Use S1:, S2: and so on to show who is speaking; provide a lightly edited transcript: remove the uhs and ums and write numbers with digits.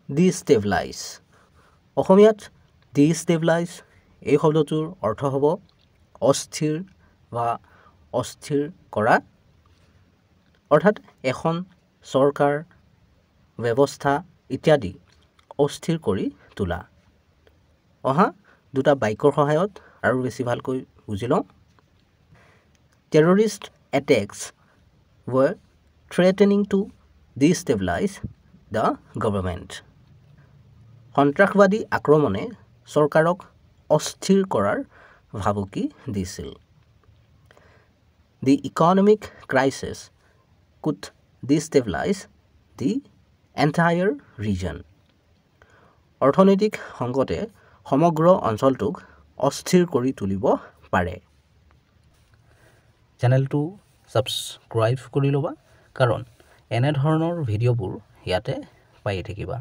S1: ডিষ্টেবিলাইজ অসমীয়াত ডিষ্টেবিলাইজ এই শব্দটোৰ অৰ্থ হ'ব অস্থিৰ বা অস্থিৰ কৰা অৰ্থাৎ এখন চৰকাৰ ব্যৱস্থা ইত্যাদি অস্থিৰ কৰি তোলা অহা দুটা বাক্যৰ সহায়ত আৰু বেছি ভালকৈ বুজি লওঁ terrorist attacks were threatening to destabilize the government. সন্ত্ৰাসবাদী আক্ৰমণে চৰকাৰক অস্থিৰ কৰাৰ ভাবুকি দিছিল The economic crisis could destabilize the entire region. অৰ্থনৈতিক সংকটে সমগ্ৰ অঞ্চলটোক অস্থিৰ কৰি তুলিব পাৰে চেনেলটো ছাবস্ক্ৰাইব কৰি ল'বা কাৰণ এনেধৰণৰ ভিডিঅ'বোৰ ইয়াতে পাই থাকিবা